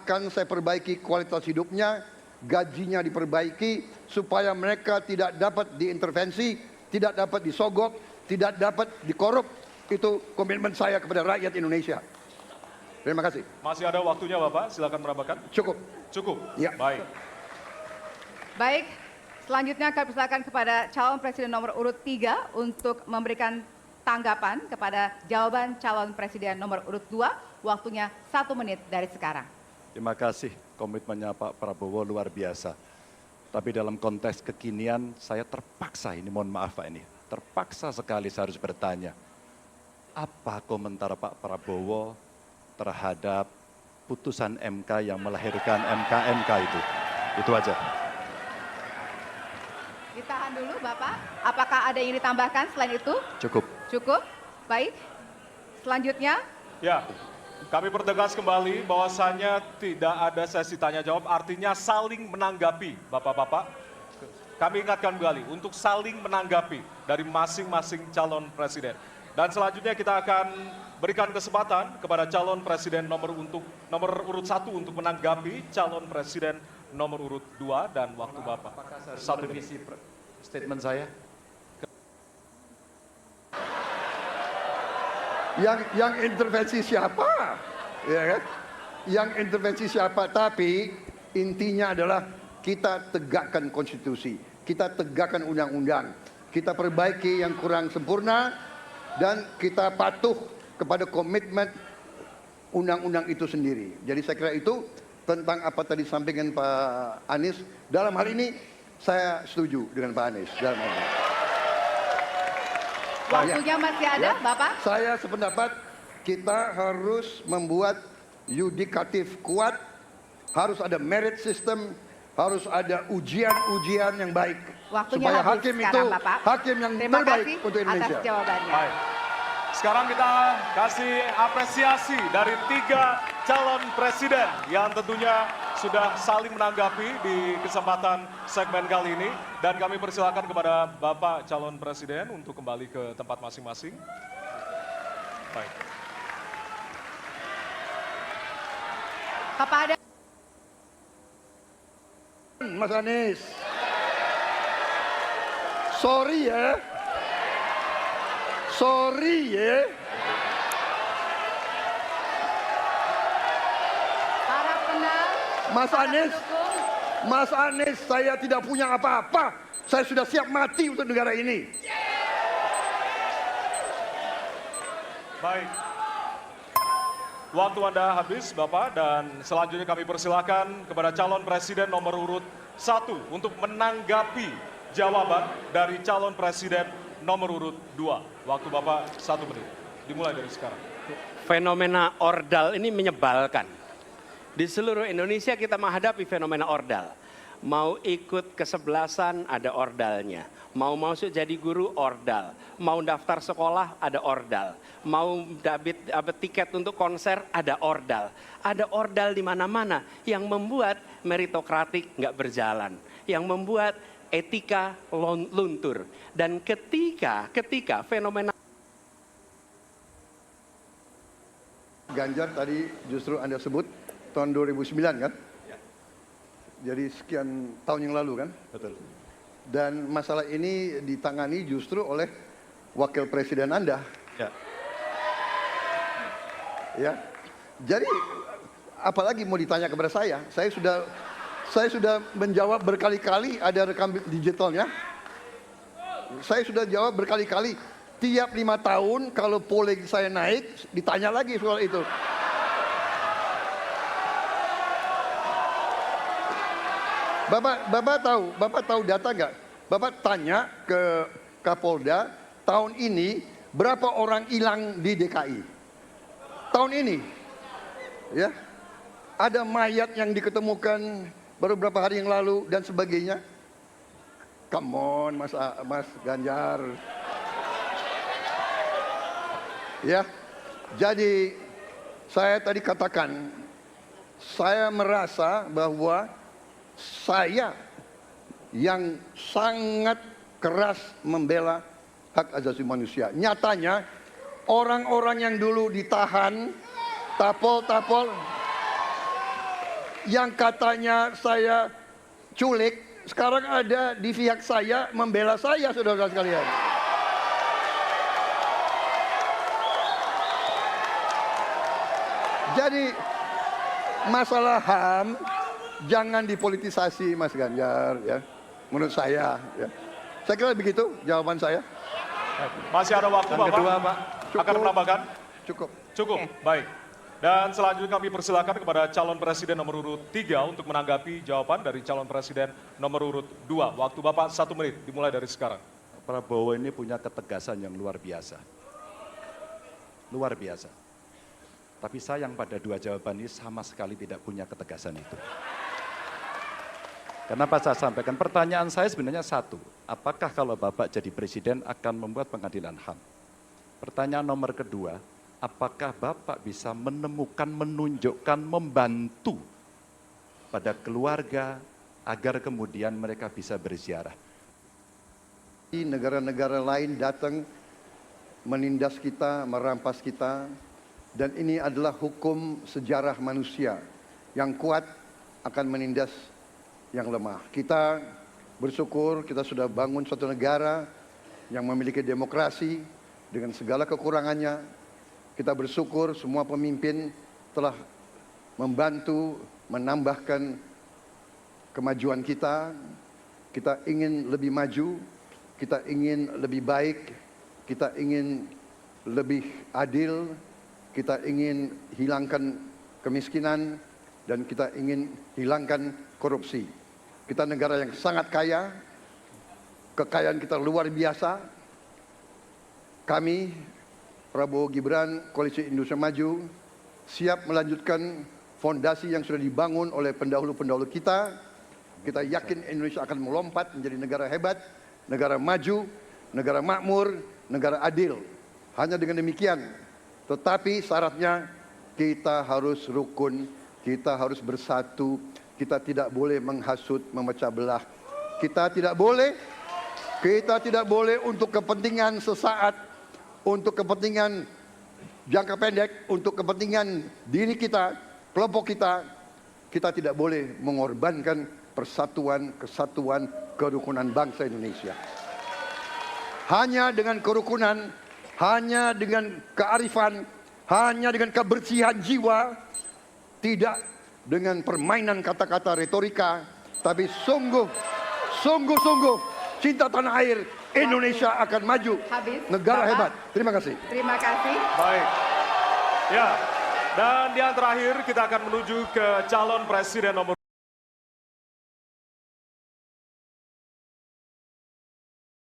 akan saya perbaiki kualitas hidupnya, gajinya diperbaiki, supaya mereka tidak dapat diintervensi, tidak dapat disogok, tidak dapat dikorup. Itu komitmen saya kepada rakyat Indonesia. Terima kasih. Masih ada waktunya Bapak, silakan menambahkan. Cukup. Cukup? Ya. Baik. Baik, selanjutnya kami persilakan kepada calon presiden nomor urut 3 untuk memberikan tanggapan kepada jawaban calon presiden nomor urut 2. Waktunya 1 menit dari sekarang. Terima kasih, komitmennya Pak Prabowo luar biasa. Tapi dalam konteks kekinian saya terpaksa, ini mohon maaf Pak ini, terpaksa sekali saya harus bertanya. Apa komentar Pak Prabowo terhadap putusan MK yang melahirkan MK-MK itu? Itu aja. Ditahan dulu Bapak, apakah ada yang ditambahkan selain itu? Cukup. Cukup, baik. Selanjutnya. Ya, kami pertegas kembali bahwasannya tidak ada sesi tanya jawab, artinya saling menanggapi Bapak-Bapak. Kami ingatkan kembali untuk saling menanggapi dari masing-masing calon presiden. Dan selanjutnya kita akan berikan kesempatan kepada calon presiden nomor urut 1 untuk menanggapi calon presiden nomor urut 2 dan waktu Bapak. Apakah saya harus merevisi statement saya? Yang intervensi siapa? Ya kan? Yang intervensi siapa? Tapi intinya adalah kita tegakkan konstitusi, kita tegakkan undang-undang, kita perbaiki yang kurang sempurna, dan kita patuh kepada komitmen undang-undang itu sendiri. Jadi saya kira itu tentang apa tadi disampaikan Pak Anies. Dalam hal ini saya setuju dengan Pak Anies. Dalam hal ini. Waktunya masih ada, Bapak? Saya sependapat kita harus membuat yudikatif kuat, harus ada merit system, harus ada ujian-ujian yang baik. Waktunya supaya habis hakim sekarang, itu Bapak. hakim yang Terima terbaik kasih untuk Indonesia. atas jawabannya. Baik. Sekarang kita kasih apresiasi dari 3 calon presiden yang tentunya sudah saling menanggapi di kesempatan segmen kali ini. Dan kami persilakan kepada Bapak calon presiden untuk kembali ke tempat masing-masing. Baik. Kepada Mas Anies, sorry ya, para penang, Mas para Anies, pendukung, Mas Anies, saya tidak punya apa-apa. Saya sudah siap mati untuk negara ini. Baik. Waktu Anda habis, Bapak, dan selanjutnya kami persilakan kepada calon presiden nomor urut 1 untuk menanggapi jawaban dari calon presiden nomor urut 2. Waktu Bapak 1 menit. Dimulai dari sekarang. Fenomena ordal ini menyebalkan. Di seluruh Indonesia kita menghadapi fenomena ordal. Mau ikut kesebelasan ada ordalnya. Mau masuk jadi guru ordal. Mau daftar sekolah ada ordal. Mau dapat tiket untuk konser ada ordal. Ada ordal di mana-mana yang membuat meritokratik nggak berjalan. Yang membuat etika luntur. Dan ketika fenomena Ganjar tadi justru Anda sebut tahun 2009 kan? Ya. Jadi sekian tahun yang lalu kan? Betul. Dan masalah ini ditangani justru oleh wakil presiden Anda. Ya. Ya. Jadi apalagi mau ditanya kepada saya? Saya sudah menjawab berkali-kali, ada rekam digitalnya. Saya sudah jawab berkali-kali. Tiap 5 tahun kalau polling saya naik, ditanya lagi soal itu. Bapak tahu data nggak? Bapak tanya ke Kapolda, tahun ini berapa orang hilang di DKI? Tahun ini, ya, ada mayat yang diketemukan baru beberapa hari yang lalu dan sebagainya. Come on, Mas Ganjar. Ya, jadi saya tadi katakan, saya merasa bahwa saya yang sangat keras membela hak asasi manusia. Nyatanya orang-orang yang dulu ditahan, tapol, yang katanya saya culik, sekarang ada di pihak saya membela saya, saudara sekalian. Jadi masalah HAM jangan dipolitisasi, Mas Ganjar, ya. Menurut saya, ya. Saya kira begitu jawaban saya. Masih ada waktu, Yang Bapak. kedua, Pak. Akan menambahkan? Cukup. Cukup, baik. Dan selanjutnya kami persilakan kepada calon presiden nomor urut 3 untuk menanggapi jawaban dari calon presiden nomor urut 2. Waktu Bapak 1 menit, dimulai dari sekarang. Prabowo ini punya ketegasan yang luar biasa. Luar biasa. Tapi sayang pada dua jawaban ini sama sekali tidak punya ketegasan itu. Kenapa saya sampaikan? Pertanyaan saya sebenarnya satu. Apakah kalau Bapak jadi presiden akan membuat pengadilan HAM? Pertanyaan nomor kedua, apakah Bapak bisa menemukan, menunjukkan, membantu pada keluarga agar kemudian mereka bisa berziarah? Negara-negara lain datang menindas kita, merampas kita, dan ini adalah hukum sejarah manusia. Yang kuat akan menindas yang lemah. Kita bersyukur kita sudah bangun suatu negara yang memiliki demokrasi dengan segala kekurangannya. Kita bersyukur semua pemimpin telah membantu menambahkan kemajuan kita. Kita ingin lebih maju, kita ingin lebih baik, kita ingin lebih adil, kita ingin hilangkan kemiskinan, dan kita ingin hilangkan korupsi. Kita negara yang sangat kaya, kekayaan kita luar biasa. Kami, Prabowo Gibran, Koalisi Indonesia Maju, siap melanjutkan fondasi yang sudah dibangun oleh pendahulu-pendahulu kita. Kita yakin Indonesia akan melompat menjadi negara hebat, negara maju, negara makmur, negara adil. Hanya dengan demikian, tetapi syaratnya kita harus rukun, kita harus bersatu, kita tidak boleh menghasut, memecah belah. Kita tidak boleh untuk kepentingan sesaat, untuk kepentingan jangka pendek, untuk kepentingan diri kita, kelompok kita, kita tidak boleh mengorbankan persatuan, kesatuan, kerukunan bangsa Indonesia. Hanya dengan kerukunan, hanya dengan kearifan, hanya dengan kebersihan jiwa, tidak dengan permainan kata-kata retorika, tapi sungguh cinta tanah air, Indonesia akan maju. Habis, Negara Bapak. hebat. Terima kasih. Terima kasih. Baik. Ya, dan yang terakhir kita akan menuju ke calon presiden nomor